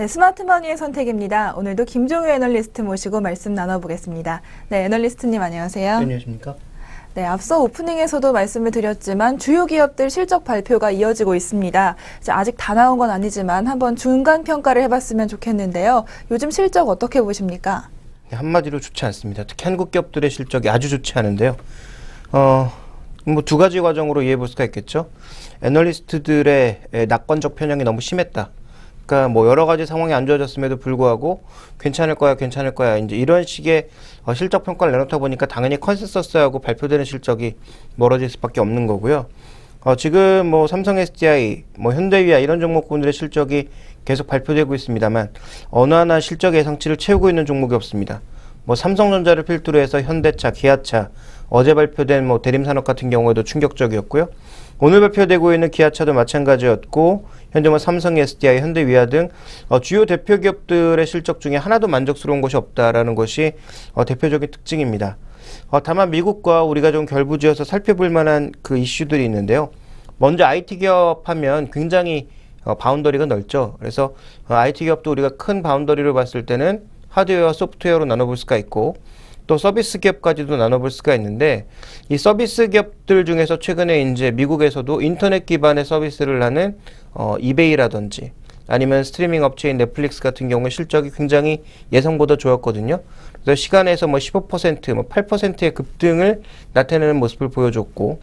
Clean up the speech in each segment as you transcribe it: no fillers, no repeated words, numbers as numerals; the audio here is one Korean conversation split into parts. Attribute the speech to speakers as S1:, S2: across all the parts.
S1: 네, 스마트머니의 선택입니다. 오늘도 김종유 애널리스트 모시고 말씀 나눠보겠습니다. 네, 애널리스트님 안녕하세요.
S2: 안녕하십니까?
S1: 네, 앞서 오프닝에서도 말씀을 드렸지만 주요 기업들 실적 발표가 이어지고 있습니다. 아직 다 나온 건 아니지만 한번 중간 평가를 해봤으면 좋겠는데요. 요즘 실적 어떻게 보십니까?
S2: 한마디로 좋지 않습니다. 특히 한국 기업들의 실적이 아주 좋지 않은데요. 뭐 두 가지 과정으로 이해해 볼 수가 있겠죠. 애널리스트들의 낙관적 편향이 너무 심했다. 그러니까 뭐 여러 가지 상황이 안 좋아졌음에도 불구하고 괜찮을 거야 이제 이런 식의 실적 평가를 내놓다 보니까 당연히 컨센서스하고 발표되는 실적이 멀어질 수밖에 없는 거고요. 지금 뭐 삼성 SDI, 뭐 현대위아 이런 종목군들의 실적이 계속 발표되고 있습니다만 어느 하나 실적 예상치를 채우고 있는 종목이 없습니다. 뭐 삼성전자를 필두로 해서 현대차, 기아차, 어제 발표된 뭐 대림산업 같은 경우에도 충격적이었고요. 오늘 발표되고 있는 기아차도 마찬가지였고 현재 뭐 삼성, SDI, 현대위아 등 주요 대표 기업들의 실적 중에 하나도 만족스러운 것이 없다라는 것이 대표적인 특징입니다. 다만 미국과 우리가 좀 결부지어서 살펴볼 만한 그 이슈들이 있는데요. 먼저 IT 기업 하면 굉장히 바운더리가 넓죠. 그래서 IT 기업도 우리가 큰 바운더리로 봤을 때는 하드웨어와 소프트웨어로 나눠볼 수가 있고 또 서비스 기업까지도 나눠볼 수가 있는데 이 서비스 기업들 중에서 최근에 이제 미국에서도 인터넷 기반의 서비스를 하는 이베이라든지 아니면 스트리밍 업체인 넷플릭스 같은 경우에 실적이 굉장히 예상보다 좋았거든요. 그래서 시간에서 뭐 15%, 뭐 8%의 급등을 나타내는 모습을 보여줬고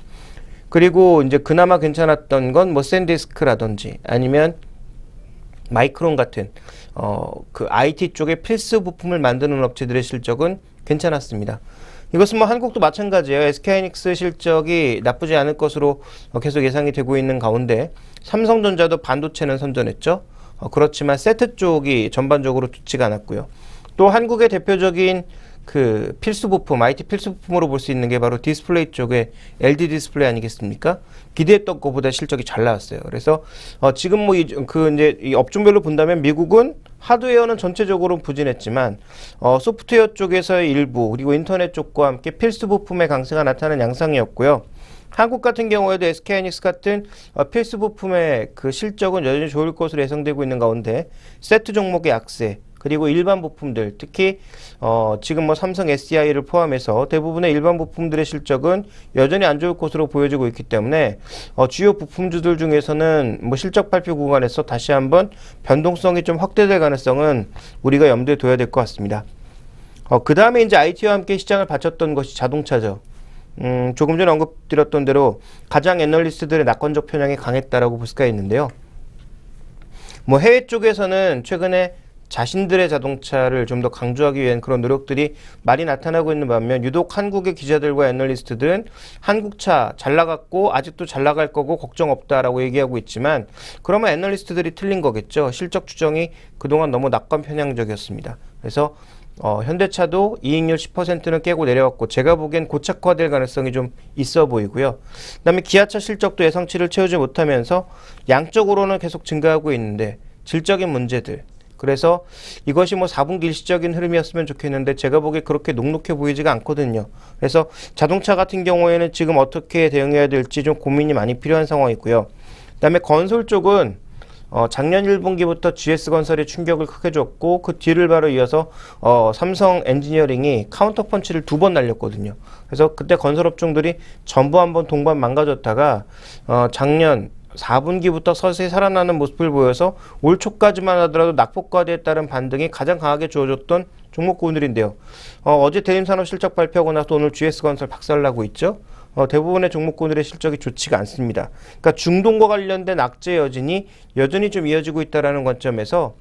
S2: 그리고 이제 그나마 괜찮았던 건 뭐 샌디스크라든지 아니면 마이크론 같은 그 IT 쪽의 필수 부품을 만드는 업체들의 실적은 괜찮았습니다. 이것은 뭐 한국도 마찬가지예요. SK하이닉스 실적이 나쁘지 않을 것으로 계속 예상이 되고 있는 가운데 삼성전자도 반도체는 선전했죠. 그렇지만 세트 쪽이 전반적으로 좋지가 않았고요. 또 한국의 대표적인 그 필수 부품, IT 필수 부품으로 볼 수 있는 게 바로 디스플레이 쪽의 LG 디스플레이 아니겠습니까? 기대했던 것보다 실적이 잘 나왔어요. 그래서 지금 뭐 이제 이 업종별로 본다면 미국은 하드웨어는 전체적으로 부진했지만 소프트웨어 쪽에서의 일부 그리고 인터넷 쪽과 함께 필수 부품의 강세가 나타나는 양상이었고요. 한국 같은 경우에도 SK하이닉스 같은 필수 부품의 그 실적은 여전히 좋을 것으로 예상되고 있는 가운데 세트 종목의 약세 그리고 일반 부품들 특히 지금 뭐 삼성 SDI를 포함해서 대부분의 일반 부품들의 실적은 여전히 안 좋을 것으로 보여지고 있기 때문에 주요 부품주들 중에서는 뭐 실적 발표 구간에서 다시 한번 변동성이 좀 확대될 가능성은 우리가 염두에 둬야 될 것 같습니다. 그 다음에 이제 IT와 함께 시장을 바쳤던 것이 자동차죠. 조금 전에 언급드렸던 대로 가장 애널리스트들의 낙관적 편향이 강했다라고 볼 수가 있는데요. 뭐 해외 쪽에서는 최근에 자신들의 자동차를 좀 더 강조하기 위한 그런 노력들이 많이 나타나고 있는 반면 유독 한국의 기자들과 애널리스트들은 한국차 잘 나갔고 아직도 잘 나갈 거고 걱정 없다라고 얘기하고 있지만 그러면 애널리스트들이 틀린 거겠죠. 실적 추정이 그동안 너무 낙관 편향적이었습니다. 그래서 현대차도 이익률 10%는 깨고 내려왔고 제가 보기엔 고착화될 가능성이 좀 있어 보이고요. 그 다음에 기아차 실적도 예상치를 채우지 못하면서 양적으로는 계속 증가하고 있는데 질적인 문제들 그래서 이것이 뭐 4분기 일시적인 흐름이었으면 좋겠는데 제가 보기에 그렇게 녹록해 보이지가 않거든요. 그래서 자동차 같은 경우에는 지금 어떻게 대응해야 될지 좀 고민이 많이 필요한 상황이고요. 그다음에 건설 쪽은 작년 1분기부터 GS건설이 충격을 크게 줬고 그 뒤를 바로 이어서 삼성 엔지니어링이 카운터펀치를 2번 날렸거든요. 그래서 그때 건설업종들이 전부 한번 동반 망가졌다가 작년 4분기부터 서서히 살아나는 모습을 보여서 올 초까지만 하더라도 낙폭과대에 따른 반등이 가장 강하게 주어졌던 종목군들인데요. 어제 대림산업 실적 발표하고 나서 오늘 GS건설 박살나고 있죠. 대부분의 종목군들의 실적이 좋지가 않습니다. 그러니까 중동과 관련된 악재 여진이 여전히 좀 이어지고 있다는 관점에서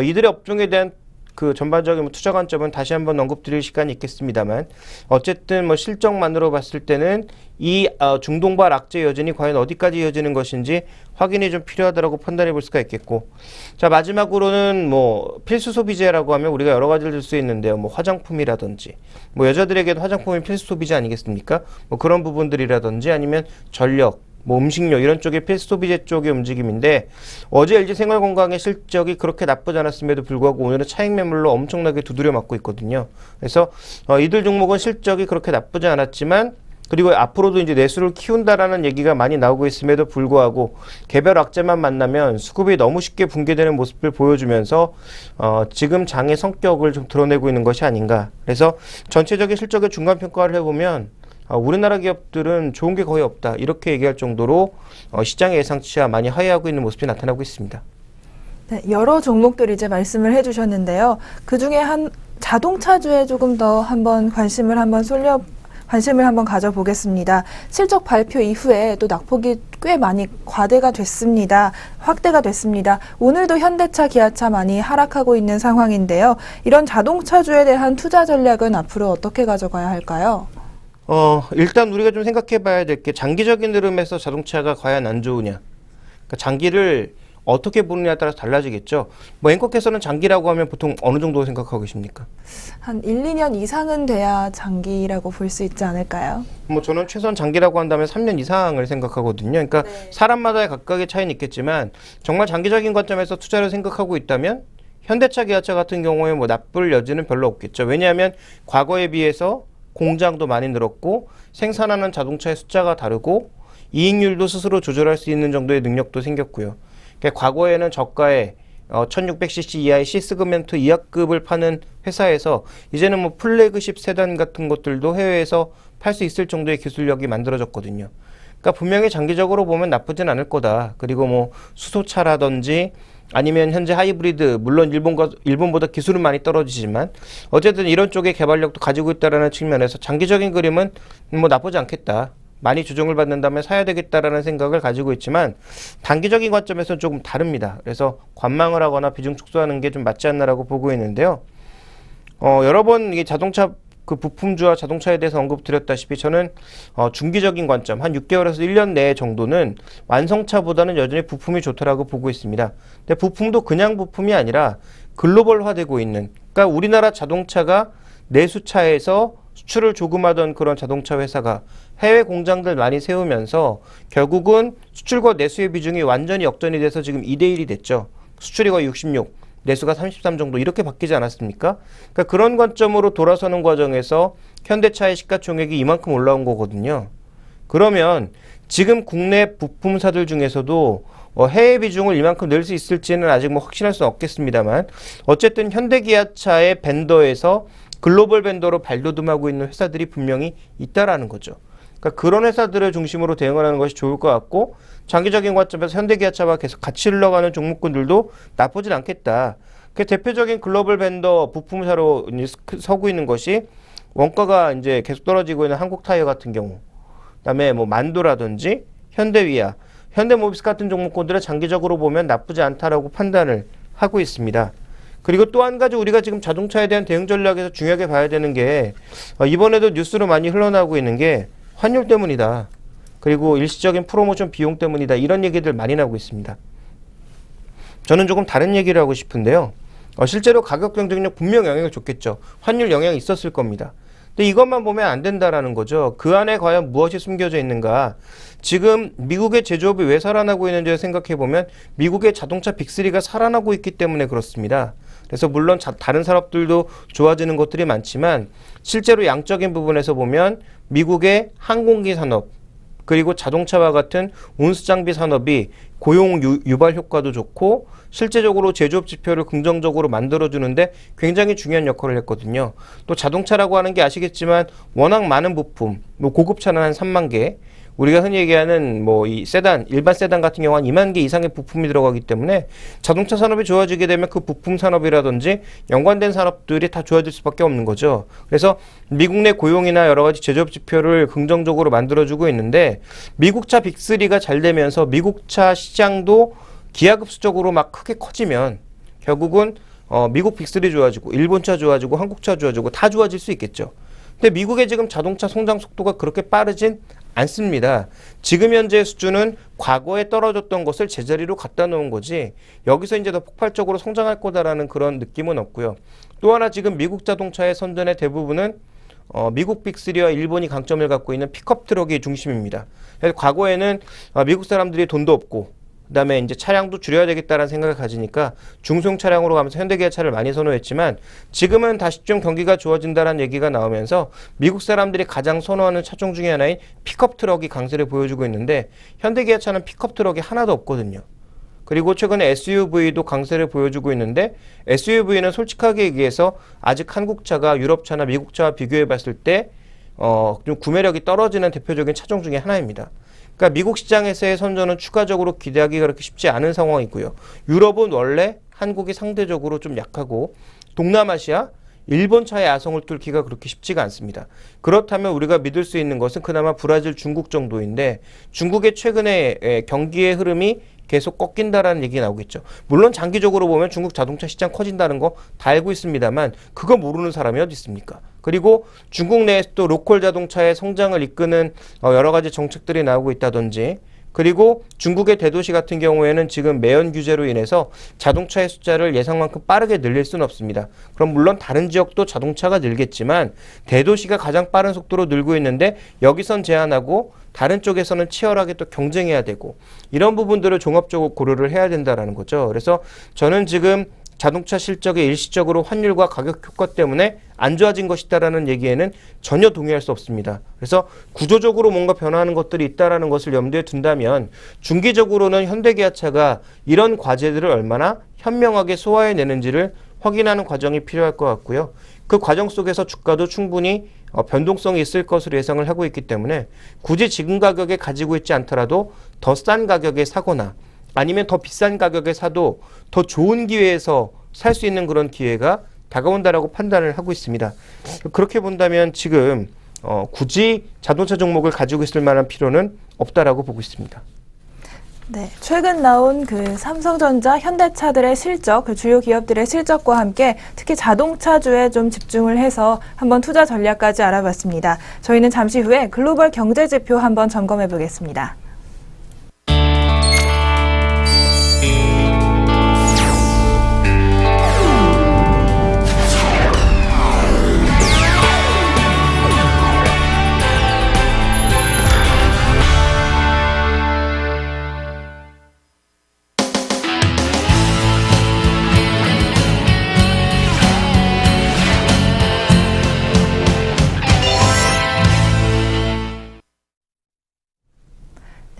S2: 이들의 업종에 대한 그 전반적인 투자 관점은 다시 한번 언급드릴 시간이 있겠습니다만 어쨌든 뭐 실적만으로 봤을 때는 이 중동발 악재 여진이 과연 어디까지 이어지는 것인지 확인이 좀 필요하다고 판단해 볼 수가 있겠고 자 마지막으로는 뭐 필수 소비재라고 하면 우리가 여러 가지를 들 수 있는데요. 뭐 화장품이라든지 뭐 여자들에게도 화장품이 필수 소비재 아니겠습니까? 뭐 그런 부분들이라든지 아니면 전력 뭐 음식료 이런 쪽의 필수 소비재 쪽의 움직임인데 어제 LG생활건강의 실적이 그렇게 나쁘지 않았음에도 불구하고 오늘은 차익 매물로 엄청나게 두드려 맞고 있거든요. 그래서 이들 종목은 실적이 그렇게 나쁘지 않았지만 그리고 앞으로도 이제 내수를 키운다라는 얘기가 많이 나오고 있음에도 불구하고 개별 악재만 만나면 수급이 너무 쉽게 붕괴되는 모습을 보여주면서 지금 장의 성격을 좀 드러내고 있는 것이 아닌가. 그래서 전체적인 실적의 중간 평가를 해보면 우리나라 기업들은 좋은 게 거의 없다. 이렇게 얘기할 정도로 시장의 예상치와 많이 하회하고 있는 모습이 나타나고 있습니다.
S1: 네, 여러 종목들 이제 말씀을 해주셨는데요. 그 중에 한 자동차주에 조금 더 한번 관심을 한번 가져보겠습니다. 실적 발표 이후에 또 낙폭이 꽤 많이 과대가 됐습니다. 확대가 됐습니다. 오늘도 현대차, 기아차 많이 하락하고 있는 상황인데요. 이런 자동차주에 대한 투자 전략은 앞으로 어떻게 가져가야 할까요?
S2: 일단 우리가 좀 생각해 봐야 될 게 장기적인 흐름에서 자동차가 과연 안 좋으냐. 그러니까 장기를 어떻게 보느냐에 따라서 달라지겠죠. 뭐 앵커께서는 장기라고 하면 보통 어느 정도 생각하고 계십니까?
S1: 한 1, 2년 이상은 돼야 장기라고 볼 수 있지 않을까요?
S2: 뭐 저는 최소한 장기라고 한다면 3년 이상을 생각하거든요. 그러니까
S1: 네.
S2: 사람마다의 각각의 차이는 있겠지만 정말 장기적인 관점에서 투자를 생각하고 있다면 현대차, 기아차 같은 경우에 뭐 나쁠 여지는 별로 없겠죠. 왜냐하면 과거에 비해서 공장도 많이 늘었고 생산하는 자동차의 숫자가 다르고 이익률도 스스로 조절할 수 있는 정도의 능력도 생겼고요. 그러니까 과거에는 저가에 1600cc 이하의 C세그멘트 이하급을 파는 회사에서 이제는 뭐 플래그십 세단 같은 것들도 해외에서 팔 수 있을 정도의 기술력이 만들어졌거든요. 그러니까 분명히 장기적으로 보면 나쁘진 않을 거다. 그리고 뭐 수소차라든지 아니면 현재 하이브리드, 물론 일본보다 기술은 많이 떨어지지만 어쨌든 이런 쪽의 개발력도 가지고 있다라는 측면에서 장기적인 그림은 뭐 나쁘지 않겠다. 많이 조정을 받는다면 사야 되겠다라는 생각을 가지고 있지만 단기적인 관점에서는 조금 다릅니다. 그래서 관망을 하거나 비중 축소하는 게 좀 맞지 않나라고 보고 있는데요. 여러 번 이 자동차 그 부품주와 자동차에 대해서 언급드렸다시피 저는 중기적인 관점 한 6개월에서 1년 내 정도는 완성차보다는 여전히 부품이 좋다라고 보고 있습니다. 근데 부품도 그냥 부품이 아니라 글로벌화되고 있는, 그러니까 우리나라 자동차가 내수차에서 수출을 조금 하던 그런 자동차 회사가 해외 공장들 많이 세우면서 결국은 수출과 내수의 비중이 완전히 역전이 돼서 지금 2대1이 됐죠. 수출이 거의 66, 내수가 33 정도 이렇게 바뀌지 않았습니까? 그러니까 그런 관점으로 돌아서는 과정에서 현대차의 시가총액이 이만큼 올라온 거거든요. 그러면 지금 국내 부품사들 중에서도 해외 비중을 이만큼 낼 수 있을지는 아직 뭐 확신할 수는 없겠습니다만 어쨌든 현대기아차의 벤더에서 글로벌 벤더로 발돋움하고 있는 회사들이 분명히 있다라는 거죠. 그러니까 그런 회사들을 중심으로 대응을 하는 것이 좋을 것 같고 장기적인 관점에서 현대기아차와 계속 같이 흘러가는 종목군들도 나쁘진 않겠다. 그 대표적인 글로벌 벤더 부품사로 서고 있는 것이 원가가 이제 계속 떨어지고 있는 한국타이어 같은 경우, 그다음에 뭐 만도라든지 현대위아, 현대모비스 같은 종목군들은 장기적으로 보면 나쁘지 않다라고 판단을 하고 있습니다. 그리고 또 한 가지 우리가 지금 자동차에 대한 대응 전략에서 중요하게 봐야 되는 게 이번에도 뉴스로 많이 흘러나오고 있는 게 환율 때문이다. 그리고 일시적인 프로모션 비용 때문이다. 이런 얘기들 많이 나오고 있습니다. 저는 조금 다른 얘기를 하고 싶은데요. 실제로 가격 경쟁력 분명 영향을 줬겠죠. 환율 영향이 있었을 겁니다. 근데 이것만 보면 안 된다라는 거죠. 그 안에 과연 무엇이 숨겨져 있는가. 지금 미국의 제조업이 왜 살아나고 있는지 생각해 보면 미국의 자동차 빅3가 살아나고 있기 때문에 그렇습니다. 그래서 물론 다른 산업들도 좋아지는 것들이 많지만 실제로 양적인 부분에서 보면 미국의 항공기 산업 그리고 자동차와 같은 운수장비 산업이 고용 유발 효과도 좋고 실제적으로 제조업 지표를 긍정적으로 만들어주는데 굉장히 중요한 역할을 했거든요. 또 자동차라고 하는 게 아시겠지만 워낙 많은 부품, 뭐 고급차는 한 3만 개, 우리가 흔히 얘기하는 뭐 이 세단, 일반 세단 같은 경우 한 2만 개 이상의 부품이 들어가기 때문에 자동차 산업이 좋아지게 되면 그 부품 산업이라든지 연관된 산업들이 다 좋아질 수밖에 없는 거죠. 그래서 미국 내 고용이나 여러 가지 제조업 지표를 긍정적으로 만들어주고 있는데 미국차 빅3가 잘 되면서 미국차 시장도 기하급수적으로 막 크게 커지면 결국은 미국 빅3 좋아지고 일본차 좋아지고 한국차 좋아지고 다 좋아질 수 있겠죠. 근데 미국의 지금 자동차 성장 속도가 그렇게 빠르진 않습니다. 지금 현재 수준은 과거에 떨어졌던 것을 제자리로 갖다 놓은 거지 여기서 이제 더 폭발적으로 성장할 거다라는 그런 느낌은 없고요. 또 하나 지금 미국 자동차의 선전의 대부분은 미국 빅3와 일본이 강점을 갖고 있는 픽업 트럭이 중심입니다. 그래서 과거에는 미국 사람들이 돈도 없고 그다음에 이제 차량도 줄여야 되겠다라는 생각을 가지니까 중소형 차량으로 가면서 현대기아차를 많이 선호했지만 지금은 다시 좀 경기가 좋아진다는 얘기가 나오면서 미국 사람들이 가장 선호하는 차종 중에 하나인 픽업 트럭이 강세를 보여주고 있는데 현대기아차는 픽업 트럭이 하나도 없거든요. 그리고 최근에 SUV도 강세를 보여주고 있는데 SUV는 솔직하게 얘기해서 아직 한국차가 유럽차나 미국차와 비교해 봤을 때 좀 구매력이 떨어지는 대표적인 차종 중에 하나입니다. 그러니까 미국 시장에서의 선전은 추가적으로 기대하기가 그렇게 쉽지 않은 상황이고요. 유럽은 원래 한국이 상대적으로 좀 약하고 동남아시아, 일본 차의 야성을 뚫기가 그렇게 쉽지가 않습니다. 그렇다면 우리가 믿을 수 있는 것은 그나마 브라질, 중국 정도인데 중국의 최근에 경기의 흐름이 계속 꺾인다라는 얘기가 나오겠죠. 물론 장기적으로 보면 중국 자동차 시장 커진다는 거 다 알고 있습니다만 그거 모르는 사람이 어디 있습니까? 그리고 중국 내에서 또 로컬 자동차의 성장을 이끄는 여러 가지 정책들이 나오고 있다든지 그리고 중국의 대도시 같은 경우에는 지금 매연 규제로 인해서 자동차의 숫자를 예상만큼 빠르게 늘릴 수는 없습니다. 그럼 물론 다른 지역도 자동차가 늘겠지만 대도시가 가장 빠른 속도로 늘고 있는데 여기선 제한하고 다른 쪽에서는 치열하게 또 경쟁해야 되고 이런 부분들을 종합적으로 고려를 해야 된다는 거죠. 그래서 저는 지금 자동차 실적이 일시적으로 환율과 가격 효과 때문에 안 좋아진 것이다라는 얘기에는 전혀 동의할 수 없습니다. 그래서 구조적으로 뭔가 변화하는 것들이 있다라는 것을 염두에 둔다면 중기적으로는 현대기아차가 이런 과제들을 얼마나 현명하게 소화해내는지를 확인하는 과정이 필요할 것 같고요. 그 과정 속에서 주가도 충분히 변동성이 있을 것으로 예상을 하고 있기 때문에 굳이 지금 가격에 가지고 있지 않더라도 더 싼 가격에 사거나 아니면 더 비싼 가격에 사도 더 좋은 기회에서 살 수 있는 그런 기회가 다가온다라고 판단을 하고 있습니다. 그렇게 본다면 지금 굳이 자동차 종목을 가지고 있을 만한 필요는 없다라고 보고 있습니다.
S1: 네, 최근 나온 그 삼성전자, 현대차들의 실적, 그 주요 기업들의 실적과 함께 특히 자동차주에 좀 집중을 해서 한번 투자 전략까지 알아봤습니다. 저희는 잠시 후에 글로벌 경제 지표 한번 점검해 보겠습니다.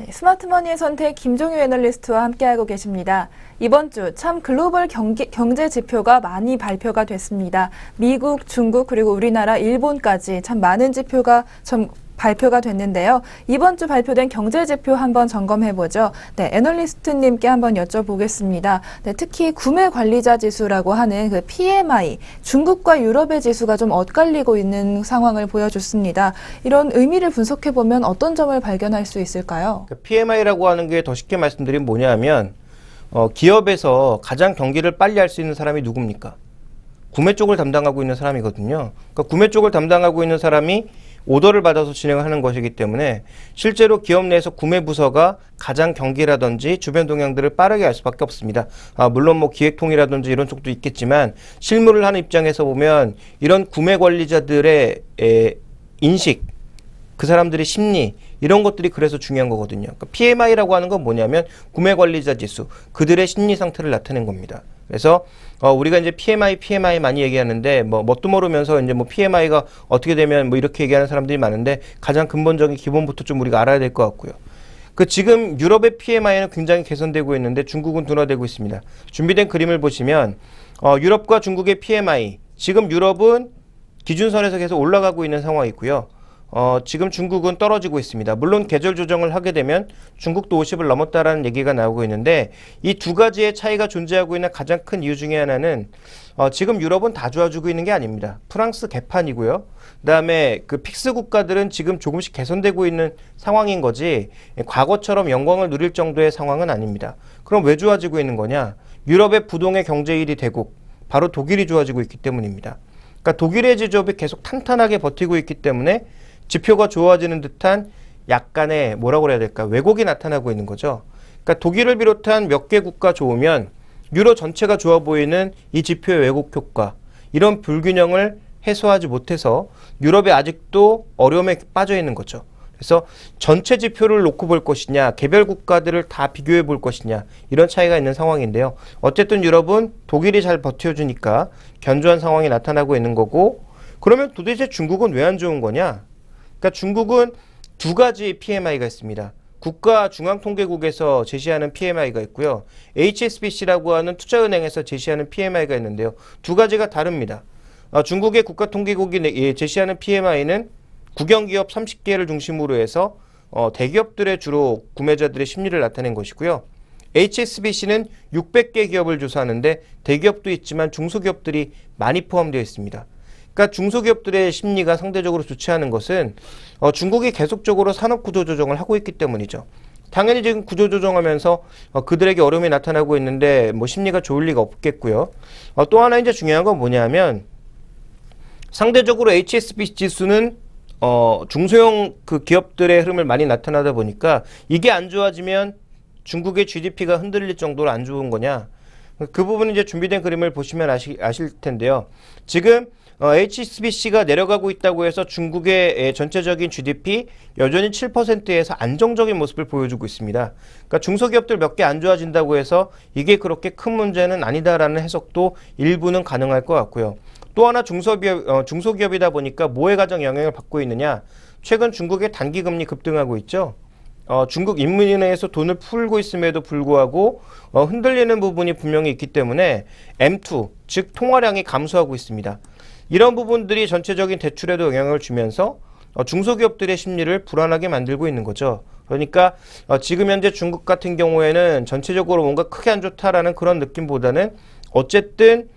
S1: 스마트머니의 선택 김종유 애널리스트와 함께하고 계십니다. 이번 주 참 글로벌 경제 지표가 많이 발표가 됐습니다. 미국, 중국, 그리고 우리나라, 일본까지 참 많은 지표가 발표가 됐는데요. 이번 주 발표된 경제 지표 한번 점검해보죠. 네, 애널리스트님께 한번 여쭤보겠습니다. 네, 특히 구매 관리자 지수라고 하는 그 PMI, 중국과 유럽의 지수가 좀 엇갈리고 있는 상황을 보여줬습니다. 이런 의미를 분석해보면 어떤 점을 발견할 수 있을까요?
S2: PMI라고 하는 게 더 쉽게 말씀드리면 뭐냐면 기업에서 가장 경기를 빨리 할 수 있는 사람이 누굽니까? 구매 쪽을 담당하고 있는 사람이거든요. 그러니까 구매 쪽을 담당하고 있는 사람이 오더를 받아서 진행하는 것이기 때문에 실제로 기업 내에서 구매 부서가 가장 경기라든지 주변 동향들을 빠르게 알 수밖에 없습니다. 물론 뭐 기획통이라든지 이런 쪽도 있겠지만 실무를 하는 입장에서 보면 이런 구매 관리자들의 인식, 그 사람들의 심리 이런 것들이 그래서 중요한 거거든요. 그러니까 PMI라고 하는 건 뭐냐면 구매 관리자 지수, 그들의 심리 상태를 나타낸 겁니다. 그래서 우리가 이제 PMI 많이 얘기하는데 뭣도 모르면서 이제 뭐 PMI가 어떻게 되면 뭐 이렇게 얘기하는 사람들이 많은데 가장 근본적인 기본부터 좀 우리가 알아야 될 것 같고요. 그 지금 유럽의 PMI는 굉장히 개선되고 있는데 중국은 둔화되고 있습니다. 준비된 그림을 보시면 유럽과 중국의 PMI, 지금 유럽은 기준선에서 계속 올라가고 있는 상황이고요. 지금 중국은 떨어지고 있습니다. 물론 계절 조정을 하게 되면 중국도 50을 넘었다라는 얘기가 나오고 있는데 이 두 가지의 차이가 존재하고 있는 가장 큰 이유 중에 하나는 지금 유럽은 다 좋아지고 있는 게 아닙니다. 프랑스 개판이고요. 그다음에 그 픽스 국가들은 지금 조금씩 개선되고 있는 상황인 거지 과거처럼 영광을 누릴 정도의 상황은 아닙니다. 그럼 왜 좋아지고 있는 거냐? 유럽의 부동의 경제 1위 대국, 바로 독일이 좋아지고 있기 때문입니다. 그러니까 독일의 제조업이 계속 탄탄하게 버티고 있기 때문에 지표가 좋아지는 듯한 약간의 뭐라고 그래야 될까? 왜곡이 나타나고 있는 거죠. 그러니까 독일을 비롯한 몇 개 국가 좋으면 유로 전체가 좋아 보이는 이 지표의 왜곡 효과, 이런 불균형을 해소하지 못해서 유럽이 아직도 어려움에 빠져 있는 거죠. 그래서 전체 지표를 놓고 볼 것이냐, 개별 국가들을 다 비교해 볼 것이냐, 이런 차이가 있는 상황인데요. 어쨌든 유럽은 독일이 잘 버텨주니까 견조한 상황이 나타나고 있는 거고, 그러면 도대체 중국은 왜 안 좋은 거냐? 그러니까 중국은 두 가지 PMI가 있습니다. 국가중앙통계국에서 제시하는 PMI가 있고요. HSBC라고 하는 투자은행에서 제시하는 PMI가 있는데요. 두 가지가 다릅니다. 중국의 국가통계국이 제시하는 PMI는 국영기업 30개를 중심으로 해서 대기업들의 주로 구매자들의 심리를 나타낸 것이고요. HSBC는 600개 기업을 조사하는데 대기업도 있지만 중소기업들이 많이 포함되어 있습니다. 그러니까 중소기업들의 심리가 상대적으로 좋지 않은 것은 중국이 계속적으로 산업 구조 조정을 하고 있기 때문이죠. 당연히 지금 구조 조정하면서 그들에게 어려움이 나타나고 있는데 뭐 심리가 좋을 리가 없겠고요. 또 하나 이제 중요한 건 뭐냐면 상대적으로 HSBC 지수는 중소형 그 기업들의 흐름을 많이 나타나다 보니까 이게 안 좋아지면 중국의 GDP가 흔들릴 정도로 안 좋은 거냐? 그 부분은 이제 준비된 그림을 보시면 아실 텐데요. 지금 HSBC가 내려가고 있다고 해서 중국의 전체적인 GDP 여전히 7%에서 안정적인 모습을 보여주고 있습니다. 그러니까 중소기업들 몇 개 안 좋아진다고 해서 이게 그렇게 큰 문제는 아니다라는 해석도 일부는 가능할 것 같고요. 또 하나 중소기업이다 보니까 뭐에 가장 영향을 받고 있느냐? 최근 중국의 단기금리 급등하고 있죠. 중국 인민은행에서 돈을 풀고 있음에도 불구하고 흔들리는 부분이 분명히 있기 때문에 M2, 즉 통화량이 감소하고 있습니다. 이런 부분들이 전체적인 대출에도 영향을 주면서 중소기업들의 심리를 불안하게 만들고 있는 거죠. 그러니까 지금 현재 중국 같은 경우에는 전체적으로 뭔가 크게 안 좋다라는 그런 느낌보다는 어쨌든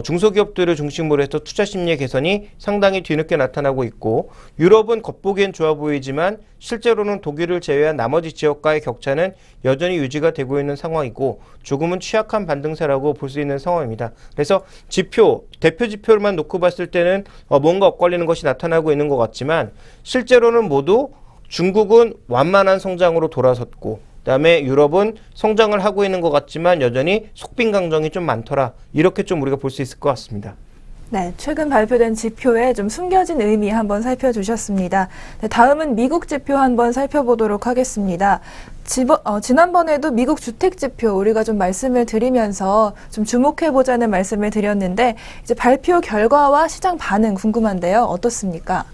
S2: 중소기업들을 중심으로 해서 투자 심리의 개선이 상당히 뒤늦게 나타나고 있고, 유럽은 겉보기엔 좋아 보이지만 실제로는 독일을 제외한 나머지 지역과의 격차는 여전히 유지가 되고 있는 상황이고 조금은 취약한 반등세라고 볼 수 있는 상황입니다. 그래서 대표 지표만 놓고 봤을 때는 뭔가 엇갈리는 것이 나타나고 있는 것 같지만 실제로는 모두 중국은 완만한 성장으로 돌아섰고, 그다음에 유럽은 성장을 하고 있는 것 같지만 여전히 속빈 강정이 좀 많더라. 이렇게 좀 우리가 볼 수 있을 것 같습니다.
S1: 네, 최근 발표된 지표에 좀 숨겨진 의미 한번 살펴주셨습니다. 네, 다음은 미국 지표 한번 살펴보도록 하겠습니다. 지난번에도 미국 주택 지표 우리가 좀 말씀을 드리면서 좀 주목해보자는 말씀을 드렸는데 이제 발표 결과와 시장 반응 궁금한데요. 어떻습니까?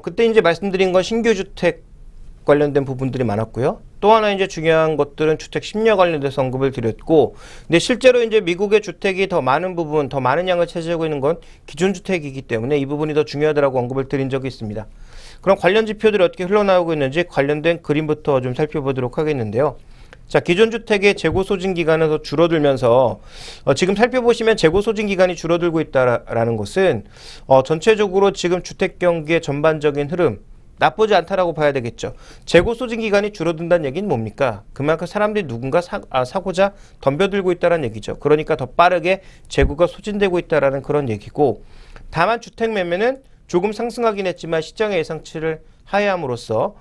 S2: 그때 이제 말씀드린 건 신규 주택 관련된 부분들이 많았고요. 또 하나 이제 중요한 것들은 주택 심려 관련돼서 언급을 드렸고, 근데 실제로 이제 미국의 주택이 더 많은 부분, 더 많은 양을 차지하고 있는 건 기존 주택이기 때문에 이 부분이 더 중요하다라고 언급을 드린 적이 있습니다. 그럼 관련 지표들이 어떻게 흘러나오고 있는지 관련된 그림부터 좀 살펴보도록 하겠는데요. 자, 기존 주택의 재고 소진 기간은 더 줄어들면서 지금 살펴보시면 재고 소진 기간이 줄어들고 있다라는 것은 전체적으로 지금 주택 경기의 전반적인 흐름 나쁘지 않다라고 봐야 되겠죠. 재고 소진 기간이 줄어든다는 얘기는 뭡니까? 그만큼 사람들이 누군가 사고자 덤벼들고 있다는 얘기죠. 그러니까 더 빠르게 재고가 소진되고 있다는 그런 얘기고, 다만 주택 매매는 조금 상승하긴 했지만 시장의 예상치를 하회함으로써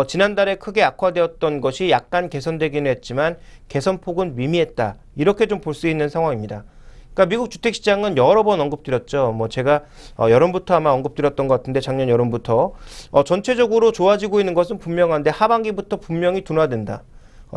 S2: 지난달에 크게 악화되었던 것이 약간 개선되기는 했지만 개선폭은 미미했다. 이렇게 좀 볼 수 있는 상황입니다. 그러니까 미국 주택시장은 여러 번 언급드렸죠. 제가 여름부터 아마 언급드렸던 것 같은데 작년 여름부터 전체적으로 좋아지고 있는 것은 분명한데 하반기부터 분명히 둔화된다.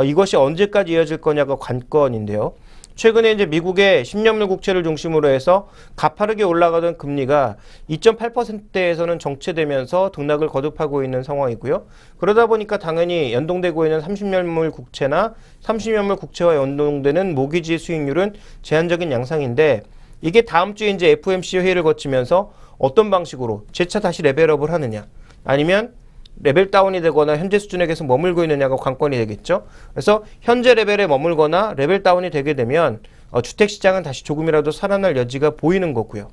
S2: 이것이 언제까지 이어질 거냐가 관건인데요. 최근에 이제 미국의 10년물 국채를 중심으로 해서 가파르게 올라가던 금리가 2.8%대에서는 정체되면서 등락을 거듭하고 있는 상황이고요. 그러다 보니까 당연히 연동되고 있는 30년물 국채나 30년물 국채와 연동되는 모기지 수익률은 제한적인 양상인데, 이게 다음 주에 이제 FOMC 회의를 거치면서 어떤 방식으로 재차 다시 레벨업을 하느냐, 아니면 레벨 다운이 되거나 현재 수준에 계속 머물고 있느냐가 관건이 되겠죠. 그래서 현재 레벨에 머물거나 레벨 다운이 되게 되면 주택시장은 다시 조금이라도 살아날 여지가 보이는 거고요.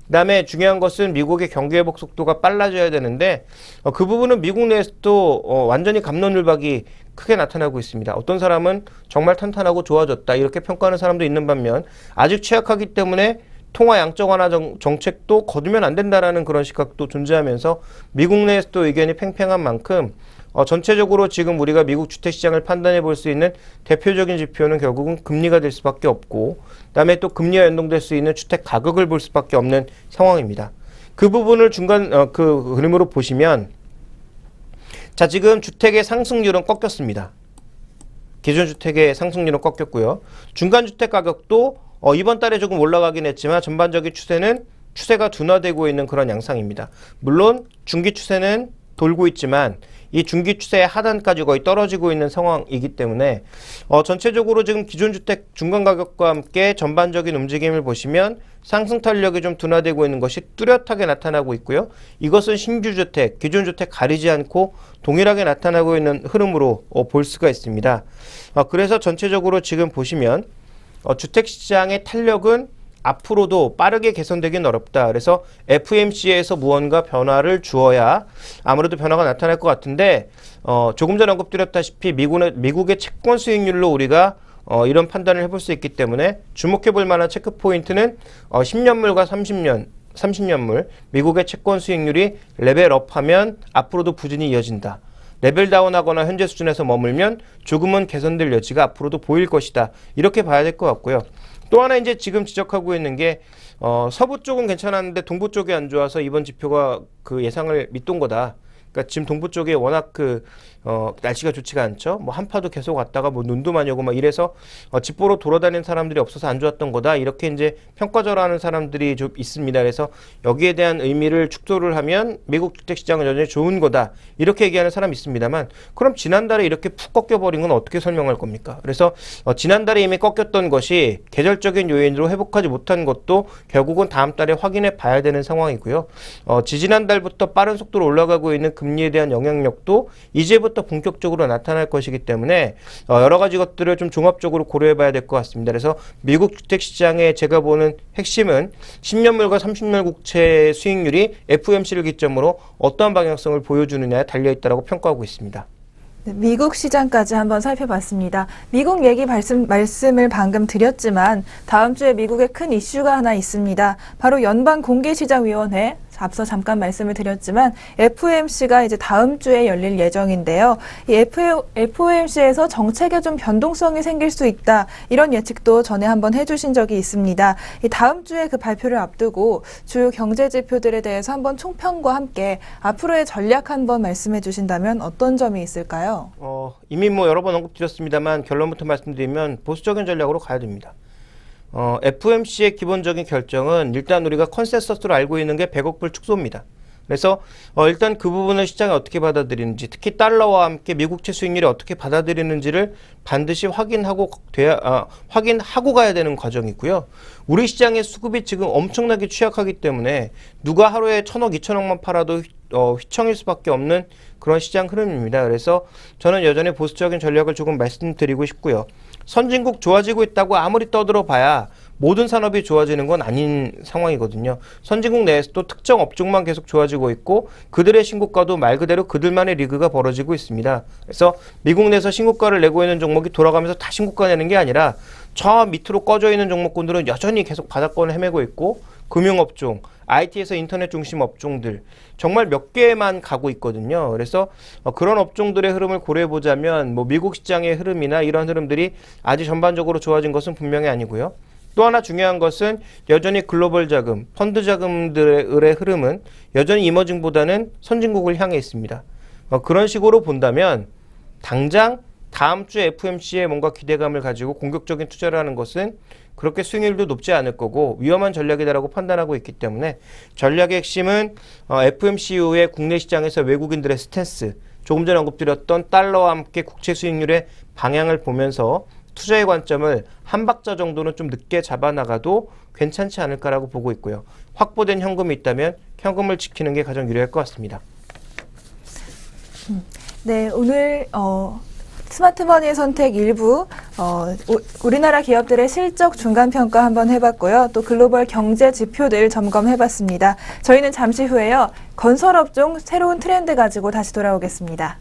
S2: 그 다음에 중요한 것은 미국의 경기 회복 속도가 빨라져야 되는데 그 부분은 미국 내에서도 완전히 감론을박이 크게 나타나고 있습니다. 어떤 사람은 정말 탄탄하고 좋아졌다 이렇게 평가하는 사람도 있는 반면 아직 취약하기 때문에 통화 양적 완화 정책도 거두면 안 된다라는 그런 시각도 존재하면서 미국 내에서도 의견이 팽팽한 만큼 전체적으로 지금 우리가 미국 주택시장을 판단해 볼 수 있는 대표적인 지표는 결국은 금리가 될 수밖에 없고, 그다음에 또 금리와 연동될 수 있는 주택 가격을 볼 수밖에 없는 상황입니다. 그 부분을 그 그림으로 보시면 자, 지금 주택의 상승률은 꺾였습니다. 기존 주택의 상승률은 꺾였고요. 중간 주택 가격도 이번 달에 조금 올라가긴 했지만 전반적인 추세가 둔화되고 있는 그런 양상입니다. 물론 중기 추세는 돌고 있지만 이 중기 추세의 하단까지 거의 떨어지고 있는 상황이기 때문에 전체적으로 지금 기존 주택 중간 가격과 함께 전반적인 움직임을 보시면 상승 탄력이 좀 둔화되고 있는 것이 뚜렷하게 나타나고 있고요. 이것은 신규 주택, 기존 주택 가리지 않고 동일하게 나타나고 있는 흐름으로 볼 수가 있습니다. 그래서 전체적으로 지금 보시면 주택 시장의 탄력은 앞으로도 빠르게 개선되긴 어렵다. 그래서 FMC에서 무언가 변화를 주어야 아무래도 변화가 나타날 것 같은데 조금 전 언급드렸다시피 미국의 채권 수익률로 우리가 이런 판단을 해볼 수 있기 때문에 주목해 볼 만한 체크 포인트는 10년물과 30년물 미국의 채권 수익률이 레벨업하면 앞으로도 부진이 이어진다. 레벨 다운하거나 현재 수준에서 머물면 조금은 개선될 여지가 앞으로도 보일 것이다. 이렇게 봐야 될 것 같고요. 또 하나 이제 지금 지적하고 있는 게 서부 쪽은 괜찮았는데 동부 쪽이 안 좋아서 이번 지표가 그 예상을 밑돈 거다. 그러니까 지금 동부 쪽에 워낙 날씨가 좋지가 않죠. 뭐 한파도 계속 왔다가 뭐 눈도 많이 오고 막 이래서 집 보러 돌아다니는 사람들이 없어서 안 좋았던 거다. 이렇게 이제 평가절하하는 사람들이 좀 있습니다. 그래서 여기에 대한 의미를 축소를 하면 미국 주택 시장은 여전히 좋은 거다. 이렇게 얘기하는 사람이 있습니다만 그럼 지난달에 이렇게 푹 꺾여버린 건 어떻게 설명할 겁니까? 그래서 지난달에 이미 꺾였던 것이 계절적인 요인으로 회복하지 못한 것도 결국은 다음 달에 확인해 봐야 되는 상황이고요. 지지난달부터 빠른 속도로 올라가고 있는 금리에 대한 영향력도 이제부터 본격적으로 나타날 것이기 때문에 여러 가지 것들을 좀 종합적으로 고려해 봐야 될 것 같습니다. 그래서 미국 주택시장에 제가 보는 핵심은 10년물과 30년 국채 수익률이 FOMC를 기점으로 어떠한 방향성을 보여주느냐에 달려있다고 평가하고 있습니다.
S1: 네, 미국 시장까지 한번 살펴봤습니다. 미국 얘기 말씀을 방금 드렸지만 다음 주에 미국에 큰 이슈가 하나 있습니다. 바로 연방공개시장위원회. 앞서 잠깐 말씀을 드렸지만 FOMC가 이제 다음 주에 열릴 예정인데요. 이 FOMC에서 정책에 좀 변동성이 생길 수 있다. 이런 예측도 전에 한번 해주신 적이 있습니다. 이 다음 주에 그 발표를 앞두고 주요 경제 지표들에 대해서 한번 총평과 함께 앞으로의 전략 한번 말씀해 주신다면 어떤 점이 있을까요?
S2: 이미 뭐 여러 번 언급드렸습니다만 결론부터 말씀드리면 보수적인 전략으로 가야 됩니다. FOMC의 기본적인 결정은 일단 우리가 컨센서스로 알고 있는 게 100억 불 축소입니다. 그래서 일단 그 부분을 시장이 어떻게 받아들이는지, 특히 달러와 함께 미국채 수익률이 어떻게 받아들이는지를 반드시 확인하고 가야 되는 과정이고요. 우리 시장의 수급이 지금 엄청나게 취약하기 때문에 누가 하루에 1,000억, 2,000억만 팔아도 휘청일 수밖에 없는 그런 시장 흐름입니다. 그래서 저는 여전히 보수적인 전략을 조금 말씀드리고 싶고요. 선진국 좋아지고 있다고 아무리 떠들어봐야 모든 산업이 좋아지는 건 아닌 상황이거든요. 선진국 내에서도 특정 업종만 계속 좋아지고 있고 그들의 신고가도 말 그대로 그들만의 리그가 벌어지고 있습니다. 그래서 미국 내에서 신고가를 내고 있는 종목이 돌아가면서 다 신고가 내는 게 아니라 저 밑으로 꺼져 있는 종목군들은 여전히 계속 바닥권을 헤매고 있고 금융업종, IT에서 인터넷 중심 업종들 정말 몇 개만 가고 있거든요. 그래서 그런 업종들의 흐름을 고려해 보자면 뭐 미국 시장의 흐름이나 이런 흐름들이 아주 전반적으로 좋아진 것은 분명히 아니고요. 또 하나 중요한 것은 여전히 글로벌 자금, 펀드 자금들의 흐름은 여전히 이머징보다는 선진국을 향해 있습니다. 그런 식으로 본다면 당장 다음 주 FOMC에 뭔가 기대감을 가지고 공격적인 투자를 하는 것은 그렇게 수익률도 높지 않을 거고 위험한 전략이다라고 판단하고 있기 때문에 전략의 핵심은 FOMC 이후에 국내 시장에서 외국인들의 스탠스, 조금 전에 언급드렸던 달러와 함께 국채 수익률의 방향을 보면서 투자의 관점을 한 박자 정도는 좀 늦게 잡아나가도 괜찮지 않을까라고 보고 있고요. 확보된 현금이 있다면 현금을 지키는 게 가장 유리할 것 같습니다.
S1: 네, 오늘 스마트머니의 선택 일부 우리나라 기업들의 실적 중간평가 한번 해봤고요. 또 글로벌 경제 지표들 점검해봤습니다. 저희는 잠시 후에요. 건설업종 새로운 트렌드 가지고 다시 돌아오겠습니다.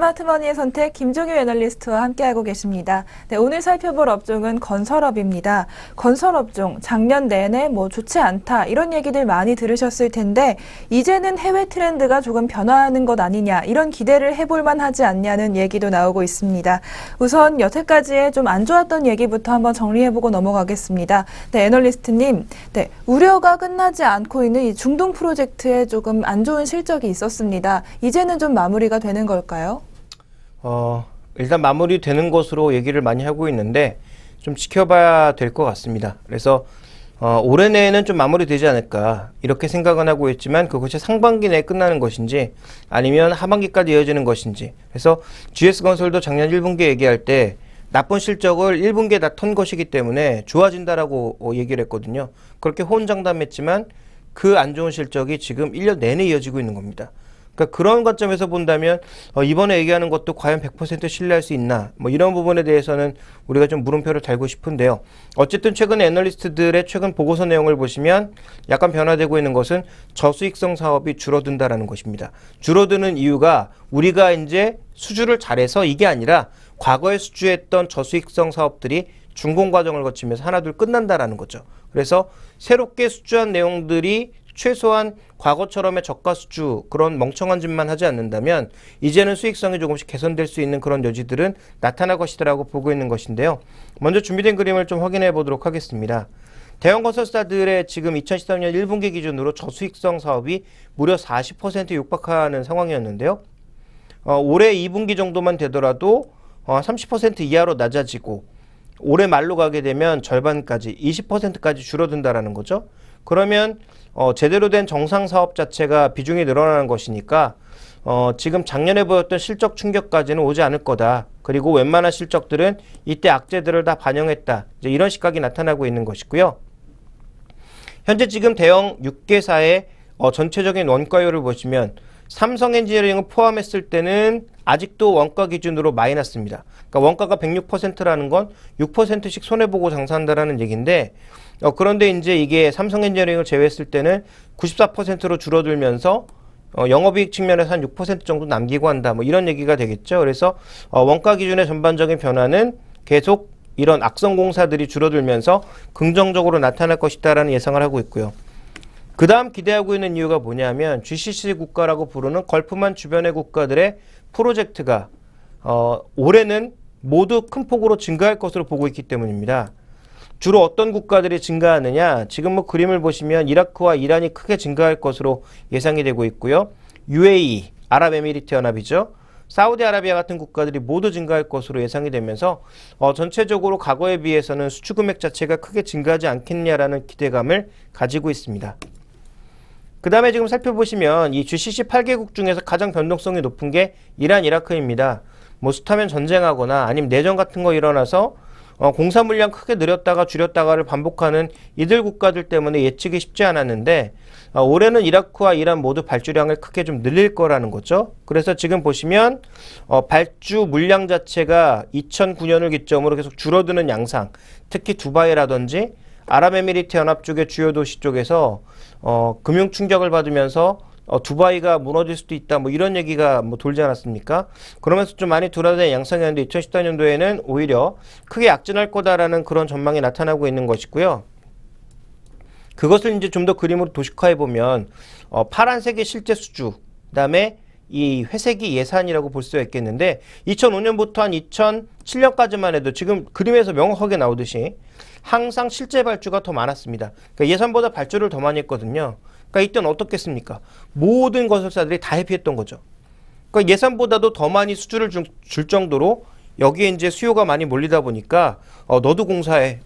S1: 스마트머니의 선택 김종유 애널리스트와 함께하고 계십니다. 네, 오늘 살펴볼 업종은 건설업입니다. 건설업종 작년 내내 좋지 않다 이런 얘기들 많이 들으셨을 텐데 이제는 해외 트렌드가 조금 변화하는 것 아니냐 이런 기대를 해볼 만하지 않냐는 얘기도 나오고 있습니다. 우선 여태까지의 좀 안 좋았던 얘기부터 한번 정리해보고 넘어가겠습니다. 네, 애널리스트님, 네, 우려가 끝나지 않고 있는 이 중동 프로젝트에 조금 안 좋은 실적이 있었습니다. 이제는 좀 마무리가 되는 걸까요?
S2: 일단 마무리되는 것으로 얘기를 많이 하고 있는데 좀 지켜봐야 될 것 같습니다. 그래서 올해 내에는 좀 마무리되지 않을까 이렇게 생각은 하고 있지만 그것이 상반기 내에 끝나는 것인지 아니면 하반기까지 이어지는 것인지. 그래서 GS건설도 작년 1분기 얘기할 때 나쁜 실적을 1분기에 다 턴 것이기 때문에 좋아진다라고 얘기를 했거든요. 그렇게 호언장담했지만 그 안 좋은 실적이 지금 1년 내내 이어지고 있는 겁니다. 그러니까 그런 관점에서 본다면 이번에 얘기하는 것도 과연 100% 신뢰할 수 있나 이런 부분에 대해서는 우리가 좀 물음표를 달고 싶은데요. 어쨌든 최근 애널리스트들의 최근 보고서 내용을 보시면 약간 변화되고 있는 것은 저수익성 사업이 줄어든다라는 것입니다. 줄어드는 이유가 우리가 이제 수주를 잘해서 이게 아니라 과거에 수주했던 저수익성 사업들이 준공 과정을 거치면서 하나둘 끝난다라는 거죠. 그래서 새롭게 수주한 내용들이 최소한 과거처럼의 저가 수주 그런 멍청한 짓만 하지 않는다면 이제는 수익성이 조금씩 개선될 수 있는 그런 여지들은 나타날 것이라고 보고 있는 것인데요. 먼저 준비된 그림을 좀 확인해 보도록 하겠습니다. 대형 건설사들의 지금 2013년 1분기 기준으로 저수익성 사업이 무려 40% 육박하는 상황이었는데요. 올해 2분기 정도만 되더라도 30% 이하로 낮아지고 올해 말로 가게 되면 절반까지 20%까지 줄어든다라는 거죠. 그러면 제대로 된 정상 사업 자체가 비중이 늘어나는 것이니까 지금 작년에 보였던 실적 충격까지는 오지 않을 거다. 그리고 웬만한 실적들은 이때 악재들을 다 반영했다. 이제 이런 시각이 나타나고 있는 것이고요. 현재 지금 대형 6개사의 전체적인 원가율을 보시면 삼성 엔지니어링을 포함했을 때는 아직도 원가 기준으로 마이너스입니다. 그러니까 원가가 106%라는 건 6%씩 손해보고 장사한다라는 얘기인데 그런데 이제 이게 삼성 엔지니어링을 제외했을 때는 94%로 줄어들면서 영업이익 측면에서 한 6% 정도 남기고 한다. 이런 얘기가 되겠죠. 그래서 원가 기준의 전반적인 변화는 계속 이런 악성 공사들이 줄어들면서 긍정적으로 나타날 것이다라는 예상을 하고 있고요. 그 다음 기대하고 있는 이유가 뭐냐면 GCC 국가라고 부르는 걸프만 주변의 국가들의 프로젝트가 올해는 모두 큰 폭으로 증가할 것으로 보고 있기 때문입니다. 주로 어떤 국가들이 증가하느냐? 지금 그림을 보시면 이라크와 이란이 크게 증가할 것으로 예상이 되고 있고요. UAE, 아랍에미리트 연합이죠. 사우디아라비아 같은 국가들이 모두 증가할 것으로 예상이 되면서 전체적으로 과거에 비해서는 수출 금액 자체가 크게 증가하지 않겠냐라는 기대감을 가지고 있습니다. 그 다음에 지금 살펴보시면 이 GCC 8개국 중에서 가장 변동성이 높은 게 이란, 이라크입니다. 수타면 전쟁하거나 아니면 내전 같은 거 일어나서 공사 물량 크게 늘렸다가 줄였다가를 반복하는 이들 국가들 때문에 예측이 쉽지 않았는데 올해는 이라크와 이란 모두 발주량을 크게 좀 늘릴 거라는 거죠. 그래서 지금 보시면 발주 물량 자체가 2009년을 기점으로 계속 줄어드는 양상, 특히 두바이라든지 아랍에미리트 연합 쪽의 주요 도시 쪽에서 금융 충격을 받으면서 두바이가 무너질 수도 있다 이런 얘기가 돌지 않았습니까? 그러면서 좀 많이 둔화된 양상이었는데 2014년도에는 오히려 크게 약진할 거다라는 그런 전망이 나타나고 있는 것이고요. 그것을 이제 좀 더 그림으로 도식화해 보면 파란색의 실제 수주, 그다음에 이 회색이 예산이라고 볼 수가 있겠는데 2005년부터 한 2007년까지만 해도 지금 그림에서 명확하게 나오듯이 항상 실제 발주가 더 많았습니다. 그러니까 예산보다 발주를 더 많이 했거든요. 그러니까 이때는 어떻겠습니까? 모든 건설사들이 다 회피했던 거죠. 그러니까 예산보다도 더 많이 수주를 줄 정도로 여기에 이제 수요가 많이 몰리다 보니까 너도 공사해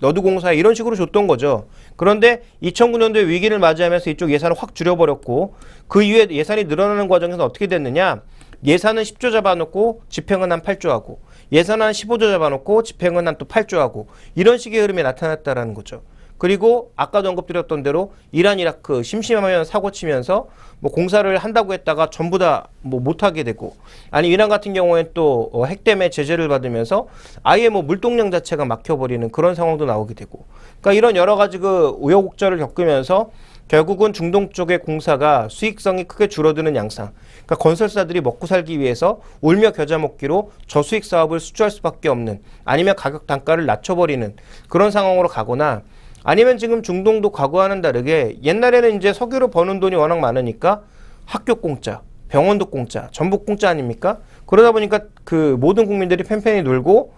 S2: 이런 식으로 줬던 거죠. 그런데 2009년도에 위기를 맞이하면서 이쪽 예산을 확 줄여버렸고 그 이후에 예산이 늘어나는 과정에서 어떻게 됐느냐? 예산은 10조 잡아놓고 집행은 한 8조 하고 예산은 한 15조 잡아놓고 집행은 한 또 8조 하고 이런 식의 흐름이 나타났다라는 거죠. 그리고 아까도 언급드렸던 대로 이란, 이라크 심심하면 사고 치면서 뭐 공사를 한다고 했다가 전부 다 뭐 못하게 되고, 아니 이란 같은 경우에는 또 핵 때문에 제재를 받으면서 아예 뭐 물동량 자체가 막혀버리는 그런 상황도 나오게 되고, 그러니까 이런 여러 가지 그 우여곡절을 겪으면서 결국은 중동 쪽의 공사가 수익성이 크게 줄어드는 양상. 그러니까 건설사들이 먹고 살기 위해서 울며 겨자 먹기로 저수익 사업을 수주할 수밖에 없는, 아니면 가격 단가를 낮춰버리는 그런 상황으로 가거나, 아니면 지금 중동도 과거와는 다르게 옛날에는 이제 석유로 버는 돈이 워낙 많으니까 학교 공짜, 병원도 공짜, 전부 공짜 아닙니까? 그러다 보니까 그 모든 국민들이 팽팽히 놀고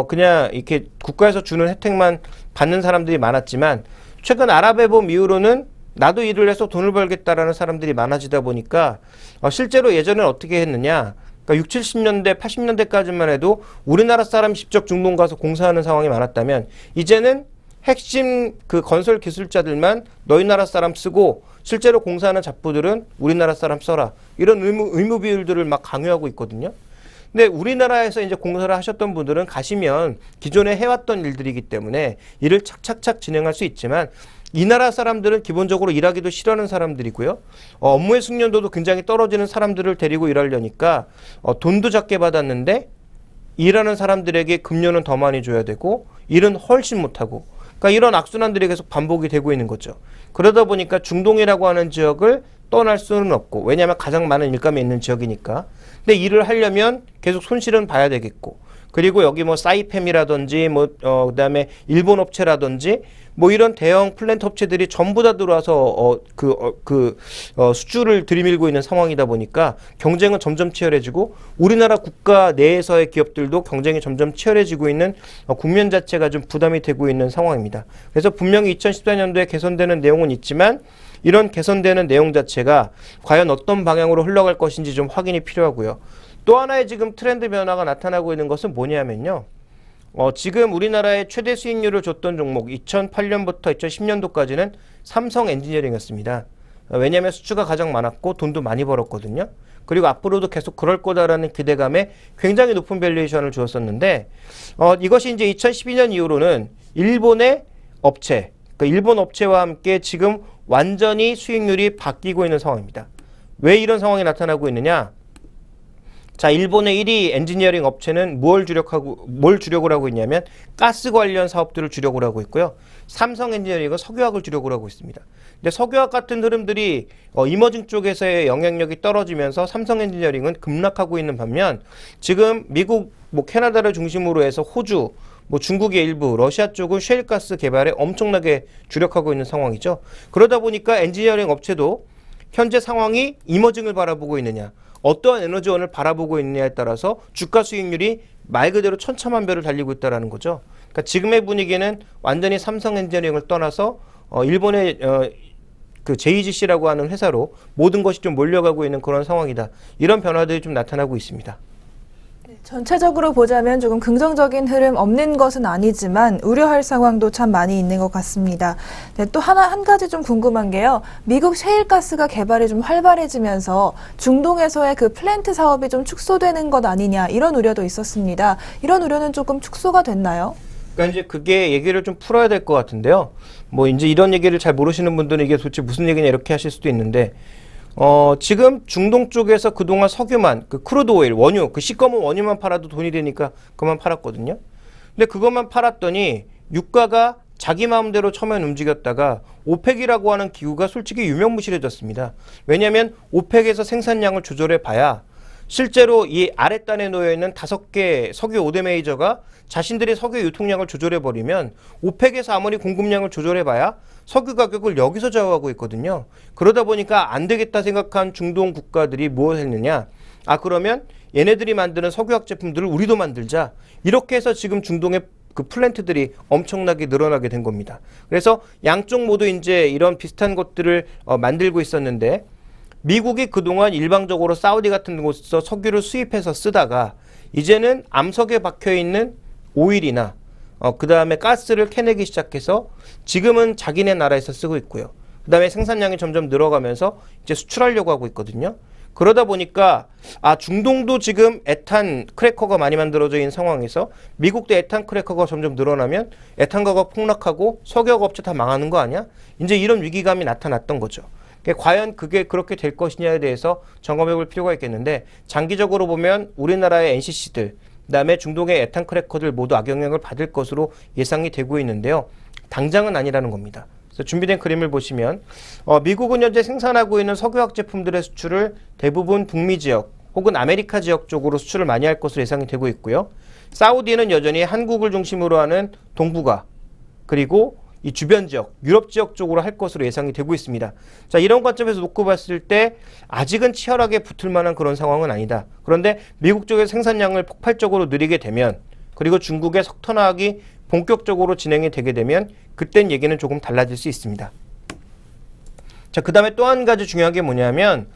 S2: 그냥 이렇게 국가에서 주는 혜택만 받는 사람들이 많았지만, 최근 아랍해봄 이후로는 나도 일을 해서 돈을 벌겠다라는 사람들이 많아지다 보니까 실제로 예전에는 어떻게 했느냐, 그러니까 6, 70년대, 80년대까지만 해도 우리나라 사람 직접 중동 가서 공사하는 상황이 많았다면, 이제는 핵심 그 건설 기술자들만 너희 나라 사람 쓰고 실제로 공사하는 잡부들은 우리나라 사람 써라, 이런 의무 비율들을 막 강요하고 있거든요. 근데 우리나라에서 이제 공사를 하셨던 분들은 가시면 기존에 해왔던 일들이기 때문에 일을 착착착 진행할 수 있지만, 이 나라 사람들은 기본적으로 일하기도 싫어하는 사람들이고요. 업무의 숙련도도 굉장히 떨어지는 사람들을 데리고 일하려니까 돈도 작게 받았는데 일하는 사람들에게 급료는 더 많이 줘야 되고 일은 훨씬 못하고, 그러니까 이런 악순환들이 계속 반복이 되고 있는 거죠. 그러다 보니까 중동이라고 하는 지역을 떠날 수는 없고, 왜냐하면 가장 많은 일감이 있는 지역이니까. 근데 일을 하려면 계속 손실은 봐야 되겠고, 그리고 여기 뭐 사이팸이라든지 그다음에 일본 업체라든지 뭐 이런 대형 플랜트 업체들이 전부 다 들어와서 수주를 들이밀고 있는 상황이다 보니까 경쟁은 점점 치열해지고, 우리나라 국가 내에서의 기업들도 경쟁이 점점 치열해지고 있는 국면 자체가 좀 부담이 되고 있는 상황입니다. 그래서 분명히 2014년도에 개선되는 내용은 있지만, 이런 개선되는 내용 자체가 과연 어떤 방향으로 흘러갈 것인지 좀 확인이 필요하고요. 또 하나의 지금 트렌드 변화가 나타나고 있는 것은 뭐냐면요. 지금 우리나라의 최대 수익률을 줬던 종목 2008년부터 2010년도까지는 삼성 엔지니어링이었습니다. 왜냐하면 수주가 가장 많았고 돈도 많이 벌었거든요. 그리고 앞으로도 계속 그럴 거다라는 기대감에 굉장히 높은 밸류에이션을 주었었는데, 이것이 이제 2012년 이후로는 일본의 업체, 그 일본 업체와 함께 지금 완전히 수익률이 바뀌고 있는 상황입니다. 왜 이런 상황이 나타나고 있느냐? 자, 일본의 1위 엔지니어링 업체는 뭘 주력을 하고 있냐면 가스 관련 사업들을 주력을 하고 있고요. 삼성 엔지니어링은 석유화학을 주력을 하고 있습니다. 근데 석유화학 같은 흐름들이 이머징 쪽에서의 영향력이 떨어지면서 삼성 엔지니어링은 급락하고 있는 반면, 지금 미국, 뭐 캐나다를 중심으로 해서 호주, 뭐 중국의 일부, 러시아 쪽은 셰일가스 개발에 엄청나게 주력하고 있는 상황이죠. 그러다 보니까 엔지니어링 업체도 현재 상황이 이머징을 바라보고 있느냐, 어떠한 에너지원을 바라보고 있느냐에 따라서 주가 수익률이 말 그대로 천차만별을 달리고 있다는 거죠. 그러니까 지금의 분위기는 완전히 삼성 엔지니어링을 떠나서 일본의 그 JGC라고 하는 회사로 모든 것이 좀 몰려가고 있는 그런 상황이다. 이런 변화들이 좀 나타나고 있습니다.
S1: 전체적으로 보자면 조금 긍정적인 흐름 없는 것은 아니지만 우려할 상황도 참 많이 있는 것 같습니다. 네, 또 한 가지 좀 궁금한 게요. 미국 셰일가스가 개발이 좀 활발해지면서 중동에서의 그 플랜트 사업이 좀 축소되는 것 아니냐, 이런 우려도 있었습니다. 이런 우려는 조금 축소가 됐나요?
S2: 그러니까 이제 그게 얘기를 좀 풀어야 될 것 같은데요. 뭐 이제 이런 얘기를 잘 모르시는 분들은 이게 도대체 무슨 얘기냐 이렇게 하실 수도 있는데, 지금 중동 쪽에서 그동안 석유만, 그 크루드 오일, 원유, 그 시꺼먼 원유만 팔아도 돈이 되니까 그만 팔았거든요. 근데 그것만 팔았더니 유가가 자기 마음대로 처음엔 움직였다가 오펙이라고 하는 기구가 솔직히 유명무실해졌습니다. 왜냐하면 오펙에서 생산량을 조절해 봐야 실제로 이 아랫단에 놓여있는 5개 석유 5대 메이저가 자신들의 석유 유통량을 조절해버리면 오펙에서 아무리 공급량을 조절해봐야 석유 가격을 여기서 좌우하고 있거든요. 그러다 보니까 안 되겠다 생각한 중동 국가들이 뭘 했느냐. 그러면 얘네들이 만드는 석유화학 제품들을 우리도 만들자. 이렇게 해서 지금 중동의 그 플랜트들이 엄청나게 늘어나게 된 겁니다. 그래서 양쪽 모두 이제 이런 비슷한 것들을 만들고 있었는데, 미국이 그동안 일방적으로 사우디 같은 곳에서 석유를 수입해서 쓰다가 이제는 암석에 박혀있는 오일이나 그 다음에 가스를 캐내기 시작해서 지금은 자기네 나라에서 쓰고 있고요. 그 다음에 생산량이 점점 늘어가면서 이제 수출하려고 하고 있거든요. 그러다 보니까 중동도 지금 에탄 크래커가 많이 만들어져 있는 상황에서 미국도 에탄 크래커가 점점 늘어나면 에탄 가격 폭락하고 석유화학 업체 다 망하는 거 아니야? 이제 이런 위기감이 나타났던 거죠. 과연 그게 그렇게 될 것이냐에 대해서 점검해 볼 필요가 있겠는데, 장기적으로 보면 우리나라의 NCC들, 그다음에 중동의 에탄 크래커들 모두 악영향을 받을 것으로 예상이 되고 있는데요. 당장은 아니라는 겁니다. 그래서 준비된 그림을 보시면 미국은 현재 생산하고 있는 석유화학 제품들의 수출을 대부분 북미 지역 혹은 아메리카 지역 쪽으로 수출을 많이 할 것으로 예상이 되고 있고요. 사우디는 여전히 한국을 중심으로 하는 동북아, 그리고 이 주변 지역, 유럽 지역 쪽으로 할 것으로 예상이 되고 있습니다. 자, 이런 관점에서 놓고 봤을 때 아직은 치열하게 붙을 만한 그런 상황은 아니다. 그런데 미국 쪽의 생산량을 폭발적으로 늘리게 되면, 그리고 중국의 석탄화학이 본격적으로 진행이 되게 되면 그땐 얘기는 조금 달라질 수 있습니다. 자, 그 다음에 또 한 가지 중요한 게 뭐냐면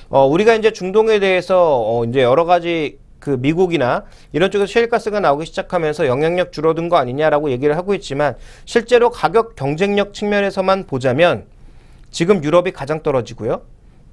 S2: 우리가 이제 중동에 대해서 이제 여러 가지 그 미국이나 이런 쪽에서 셰일가스가 나오기 시작하면서 영향력 줄어든 거 아니냐라고 얘기를 하고 있지만, 실제로 가격 경쟁력 측면에서만 보자면 지금 유럽이 가장 떨어지고요.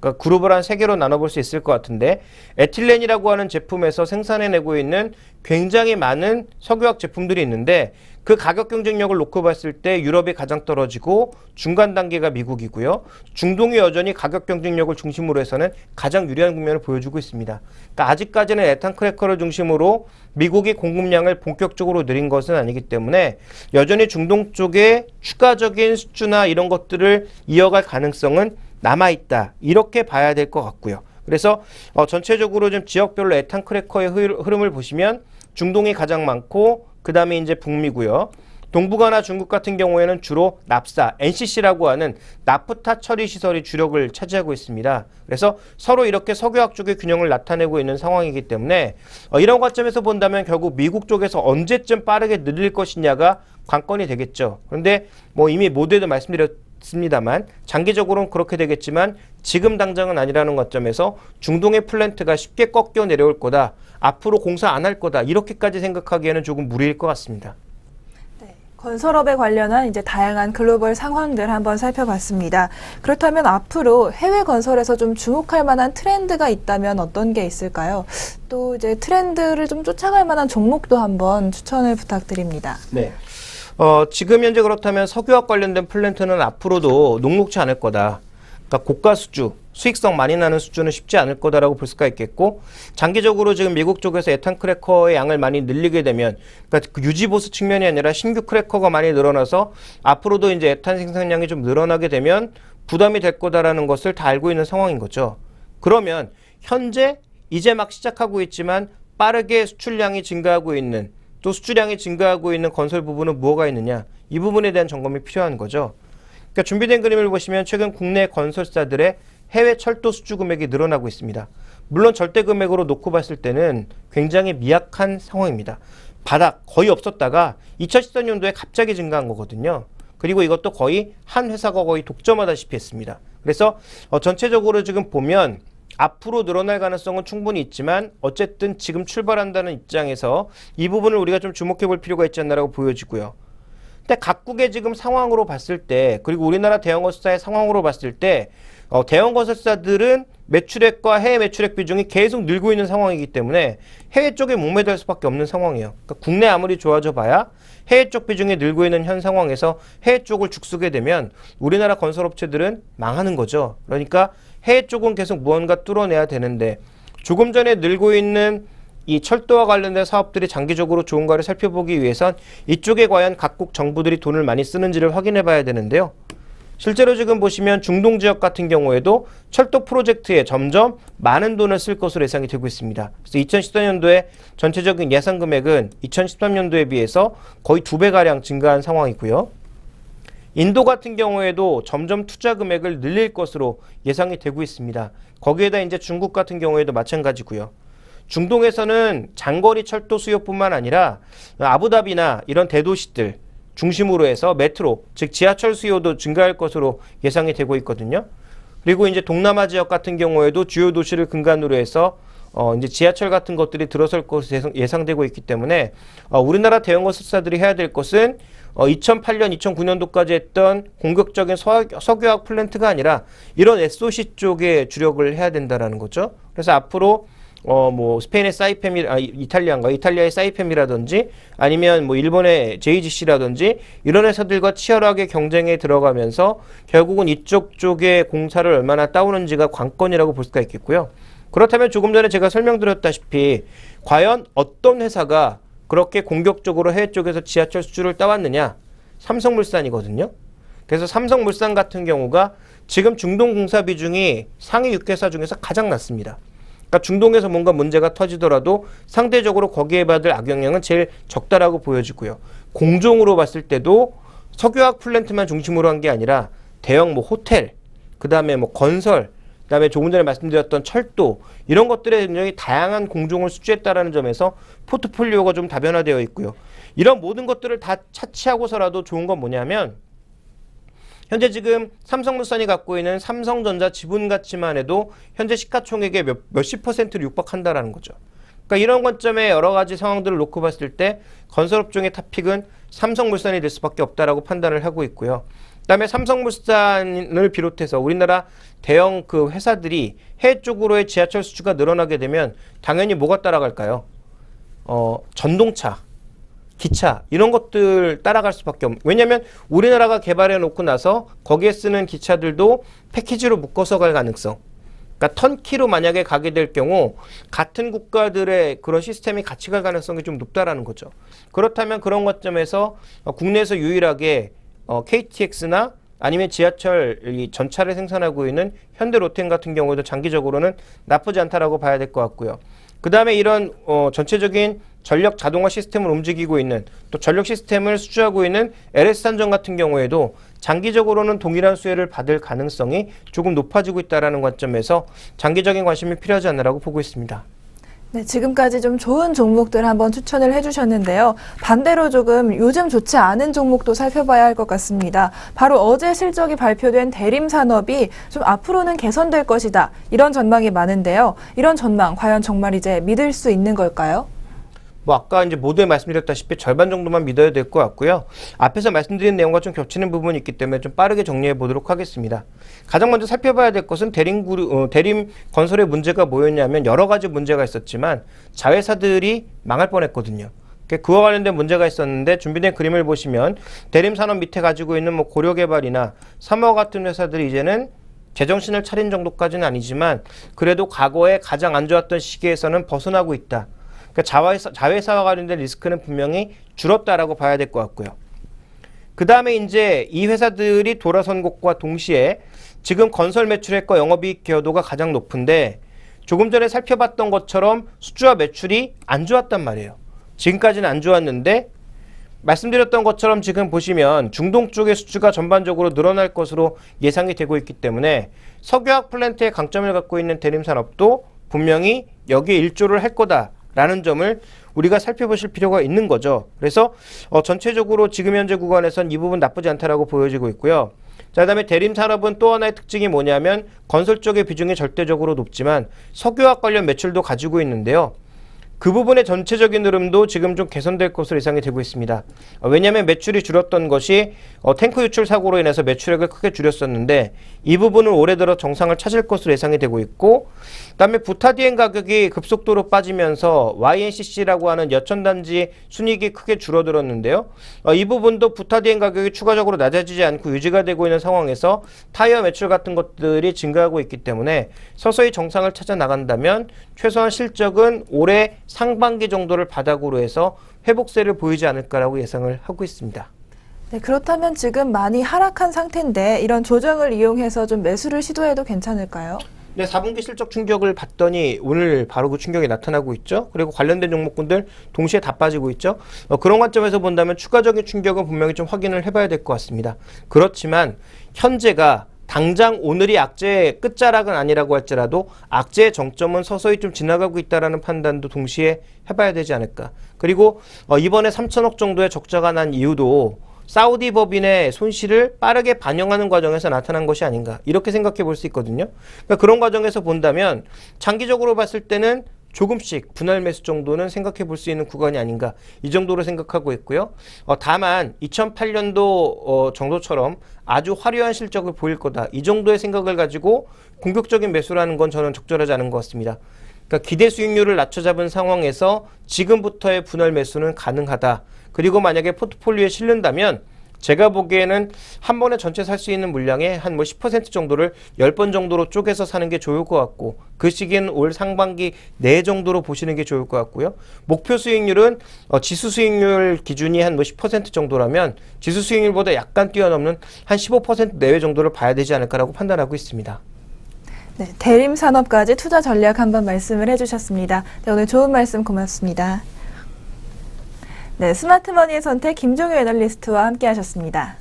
S2: 그러니까 그룹을 한 3개로 나눠볼 수 있을 것 같은데, 에틸렌이라고 하는 제품에서 생산해내고 있는 굉장히 많은 석유화학 제품들이 있는데 그 가격 경쟁력을 놓고 봤을 때 유럽이 가장 떨어지고 중간 단계가 미국이고요. 중동이 여전히 가격 경쟁력을 중심으로 해서는 가장 유리한 국면을 보여주고 있습니다. 그러니까 아직까지는 에탄 크래커를 중심으로 미국이 공급량을 본격적으로 늘린 것은 아니기 때문에 여전히 중동 쪽에 추가적인 수주나 이런 것들을 이어갈 가능성은 남아있다, 이렇게 봐야 될 것 같고요. 그래서 전체적으로 좀 지역별로 에탄 크래커의 흐름을 보시면 중동이 가장 많고, 그 다음에 이제 북미고요. 동북아나 중국 같은 경우에는 주로 납사, NCC라고 하는 나프타 처리 시설이 주력을 차지하고 있습니다. 그래서 서로 이렇게 석유화학 쪽의 균형을 나타내고 있는 상황이기 때문에 이런 관점에서 본다면 결국 미국 쪽에서 언제쯤 빠르게 늘릴 것이냐가 관건이 되겠죠. 그런데 이미 모두에도 말씀드렸습니다만 장기적으로는 그렇게 되겠지만 지금 당장은 아니라는 관점에서 중동의 플랜트가 쉽게 꺾여 내려올 거다, 앞으로 공사 안 할 거다, 이렇게까지 생각하기에는 조금 무리일 것 같습니다.
S1: 네, 건설업에 관련한 이제 다양한 글로벌 상황들 한번 살펴봤습니다. 그렇다면 앞으로 해외 건설에서 좀 주목할 만한 트렌드가 있다면 어떤 게 있을까요? 또 이제 트렌드를 좀 쫓아갈 만한 종목도 한번 추천을 부탁드립니다.
S2: 네. 지금 현재 그렇다면 석유화학 관련된 플랜트는 앞으로도 녹록지 않을 거다. 그러니까 고가 수주, 수익성 많이 나는 수주는 쉽지 않을 거다라고 볼 수가 있겠고, 장기적으로 지금 미국 쪽에서 에탄 크래커의 양을 많이 늘리게 되면, 그러니까 그 유지 보수 측면이 아니라 신규 크래커가 많이 늘어나서 앞으로도 이제 에탄 생산량이 좀 늘어나게 되면 부담이 될 거다라는 것을 다 알고 있는 상황인 거죠. 그러면 현재 이제 막 시작하고 있지만 빠르게 수출량이 증가하고 있는, 또 수출량이 증가하고 있는 건설 부분은 뭐가 있느냐, 이 부분에 대한 점검이 필요한 거죠. 그러니까 준비된 그림을 보시면 최근 국내 건설사들의 해외 철도 수주 금액이 늘어나고 있습니다. 물론 절대 금액으로 놓고 봤을 때는 굉장히 미약한 상황입니다. 바닥 거의 없었다가 2014년도에 갑자기 증가한 거거든요. 그리고 이것도 거의 한 회사가 거의 독점하다시피 했습니다. 그래서 전체적으로 지금 보면 앞으로 늘어날 가능성은 충분히 있지만 어쨌든 지금 출발한다는 입장에서 이 부분을 우리가 좀 주목해 볼 필요가 있지 않나라고 보여지고요. 근데 각국의 지금 상황으로 봤을 때, 그리고 우리나라 대형 건설사의 상황으로 봤을 때 대형 건설사들은 매출액과 해외 매출액 비중이 계속 늘고 있는 상황이기 때문에 해외 쪽에 목매달 수밖에 없는 상황이에요. 그러니까 국내 아무리 좋아져 봐야 해외 쪽 비중이 늘고 있는 현 상황에서 해외 쪽을 죽쓰게 되면 우리나라 건설업체들은 망하는 거죠. 그러니까 해외 쪽은 계속 무언가 뚫어내야 되는데, 조금 전에 늘고 있는 이 철도와 관련된 사업들이 장기적으로 좋은가를 살펴보기 위해선 이쪽에 과연 각국 정부들이 돈을 많이 쓰는지를 확인해 봐야 되는데요. 실제로 지금 보시면 중동 지역 같은 경우에도 철도 프로젝트에 점점 많은 돈을 쓸 것으로 예상이 되고 있습니다. 그래서 2014년도에 전체적인 예상 금액은 2013년도에 비해서 거의 2배가량 증가한 상황이고요. 인도 같은 경우에도 점점 투자 금액을 늘릴 것으로 예상이 되고 있습니다. 거기에다 이제 중국 같은 경우에도 마찬가지고요. 중동에서는 장거리 철도 수요뿐만 아니라 아부다비나 이런 대도시들 중심으로 해서 메트로, 즉 지하철 수요도 증가할 것으로 예상이 되고 있거든요. 그리고 이제 동남아 지역 같은 경우에도 주요 도시를 근간으로 해서 이제 지하철 같은 것들이 들어설 것으로 예상되고 있기 때문에 우리나라 대형 건설사들이 해야 될 것은 2008년, 2009년도까지 했던 공격적인 석유화학 플랜트가 아니라 이런 SOC 쪽에 주력을 해야 된다라는 거죠. 그래서 앞으로 뭐 스페인의 이탈리아의 사이펜이라든지 아니면 뭐 일본의 JGC라든지 이런 회사들과 치열하게 경쟁에 들어가면서 결국은 이쪽 쪽에 공사를 얼마나 따오는지가 관건이라고 볼 수가 있겠고요. 그렇다면 조금 전에 제가 설명드렸다시피 과연 어떤 회사가 그렇게 공격적으로 해외 쪽에서 지하철 수주를 따왔느냐? 삼성물산이거든요. 그래서 삼성물산 같은 경우가 지금 중동 공사 비중이 상위 6개사 중에서 가장 낮습니다. 그러니까 중동에서 뭔가 문제가 터지더라도 상대적으로 거기에 받을 악영향은 제일 적다라고 보여지고요. 공종으로 봤을 때도 석유화학 플랜트만 중심으로 한 게 아니라 대형 뭐 호텔, 그 다음에 뭐 건설, 그 다음에 조금 전에 말씀드렸던 철도 이런 것들에 굉장히 다양한 공종을 수주했다라는 점에서 포트폴리오가 좀 다변화되어 있고요. 이런 모든 것들을 다 차치하고서라도 좋은 건 뭐냐면 현재 지금 삼성물산이 갖고 있는 삼성전자 지분 가치만 해도 현재 시가총액의 몇십 퍼센트를 육박한다라는 거죠. 그러니까 이런 관점에 여러 가지 상황들을 놓고 봤을 때 건설업종의 탑픽은 삼성물산이 될 수밖에 없다라고 판단을 하고 있고요. 그다음에 삼성물산을 비롯해서 우리나라 대형 그 회사들이 해외 쪽으로의 지하철 수주가 늘어나게 되면 당연히 뭐가 따라갈까요? 전동차, 기차 이런 것들 따라갈 수밖에 없는. 왜냐하면 우리나라가 개발해 놓고 나서 거기에 쓰는 기차들도 패키지로 묶어서 갈 가능성. 그러니까 턴키로 만약에 가게 될 경우 같은 국가들의 그런 시스템이 같이 갈 가능성이 좀 높다라는 거죠. 그렇다면 그런 관점에서 국내에서 유일하게 KTX나 아니면 지하철 전차를 생산하고 있는 현대 로템 같은 경우에도 장기적으로는 나쁘지 않다라고 봐야 될 것 같고요. 그 다음에 이런 전체적인 전력 자동화 시스템을 움직이고 있는 또 전력 시스템을 수주하고 있는 LS산전 같은 경우에도 장기적으로는 동일한 수혜를 받을 가능성이 조금 높아지고 있다는 관점에서 장기적인 관심이 필요하지 않나라고 보고 있습니다.
S1: 네, 지금까지 좀 좋은 종목들 한번 추천을 해주셨는데요. 반대로 조금 요즘 좋지 않은 종목도 살펴봐야 할 것 같습니다. 바로 어제 실적이 발표된 대림산업이 좀 앞으로는 개선될 것이다. 이런 전망이 많은데요. 이런 전망 과연 정말 이제 믿을 수 있는 걸까요?
S2: 뭐 아까 이제 모두에 말씀드렸다시피 절반 정도만 믿어야 될 것 같고요. 앞에서 말씀드린 내용과 좀 겹치는 부분이 있기 때문에 좀 빠르게 정리해 보도록 하겠습니다. 가장 먼저 살펴봐야 될 것은 대림 건설의 문제가 뭐였냐면 여러 가지 문제가 있었지만 자회사들이 망할 뻔했거든요. 그와 관련된 문제가 있었는데 준비된 그림을 보시면 대림산업 밑에 가지고 있는 뭐 고려개발이나 삼화 같은 회사들이 이제는 제정신을 차린 정도까지는 아니지만 그래도 과거에 가장 안 좋았던 시기에서는 벗어나고 있다. 그러니까 자회사와 관련된 리스크는 분명히 줄었다라고 봐야 될 것 같고요. 그 다음에 이제 이 회사들이 돌아선 것과 동시에 지금 건설 매출액과 영업이익 기여도가 가장 높은데 조금 전에 살펴봤던 것처럼 수주와 매출이 안 좋았단 말이에요. 지금까지는 안 좋았는데 말씀드렸던 것처럼 지금 보시면 중동 쪽의 수주가 전반적으로 늘어날 것으로 예상이 되고 있기 때문에 석유화학 플랜트의 강점을 갖고 있는 대림산업도 분명히 여기에 일조를 할 거다. 라는 점을 우리가 살펴보실 필요가 있는 거죠. 그래서 전체적으로 지금 현재 구간에선 이 부분 나쁘지 않다라고 보여지고 있고요. 자, 그다음에 대림산업은 또 하나의 특징이 뭐냐면 건설 쪽의 비중이 절대적으로 높지만 석유화학 관련 매출도 가지고 있는데요. 그 부분의 전체적인 흐름도 지금 좀 개선될 것으로 예상이 되고 있습니다. 왜냐하면 매출이 줄었던 것이 탱크 유출 사고로 인해서 매출액을 크게 줄였었는데 이 부분은 올해 들어 정상을 찾을 것으로 예상이 되고 있고 그다음에 부타디엔 가격이 급속도로 빠지면서 YNCC라고 하는 여천단지 순이익이 크게 줄어들었는데요. 이 부분도 부타디엔 가격이 추가적으로 낮아지지 않고 유지가 되고 있는 상황에서 타이어 매출 같은 것들이 증가하고 있기 때문에 서서히 정상을 찾아 나간다면 최소한 실적은 올해 상반기 정도를 바닥으로 해서 회복세를 보이지 않을까라고 예상을 하고 있습니다.
S1: 네, 그렇다면 지금 많이 하락한 상태인데 이런 조정을 이용해서 좀 매수를 시도해도 괜찮을까요?
S2: 네, 4분기 실적 충격을 봤더니 오늘 바로 그 충격이 나타나고 있죠. 그리고 관련된 종목군들 동시에 다 빠지고 있죠. 그런 관점에서 본다면 추가적인 충격은 분명히 좀 확인을 해봐야 될 것 같습니다. 그렇지만 현재가 당장 오늘이 악재의 끝자락은 아니라고 할지라도 악재의 정점은 서서히 좀 지나가고 있다는 판단도 동시에 해봐야 되지 않을까. 그리고 이번에 3천억 정도의 적자가 난 이유도 사우디 법인의 손실을 빠르게 반영하는 과정에서 나타난 것이 아닌가 이렇게 생각해 볼 수 있거든요. 그러니까 그런 과정에서 본다면 장기적으로 봤을 때는 조금씩 분할 매수 정도는 생각해 볼 수 있는 구간이 아닌가 이 정도로 생각하고 있고요. 다만 2008년도 정도처럼 아주 화려한 실적을 보일 거다 이 정도의 생각을 가지고 공격적인 매수라는 건 저는 적절하지 않은 것 같습니다. 그러니까 기대 수익률을 낮춰 잡은 상황에서 지금부터의 분할 매수는 가능하다. 그리고 만약에 포트폴리오에 실른다면 제가 보기에는 한 번에 전체 살 수 있는 물량의 한 10% 정도를 10번 정도로 쪼개서 사는 게 좋을 것 같고 그 시기는 올 상반기 내 정도로 보시는 게 좋을 것 같고요. 목표 수익률은 지수 수익률 기준이 한 10% 정도라면 지수 수익률보다 약간 뛰어넘는 한 15% 내외 정도를 봐야 되지 않을까라고 판단하고 있습니다.
S1: 네, 대림산업까지 투자 전략 한번 말씀을 해주셨습니다. 네, 오늘 좋은 말씀 고맙습니다. 네, 스마트머니의 선택 김종효 애널리스트와 함께 하셨습니다.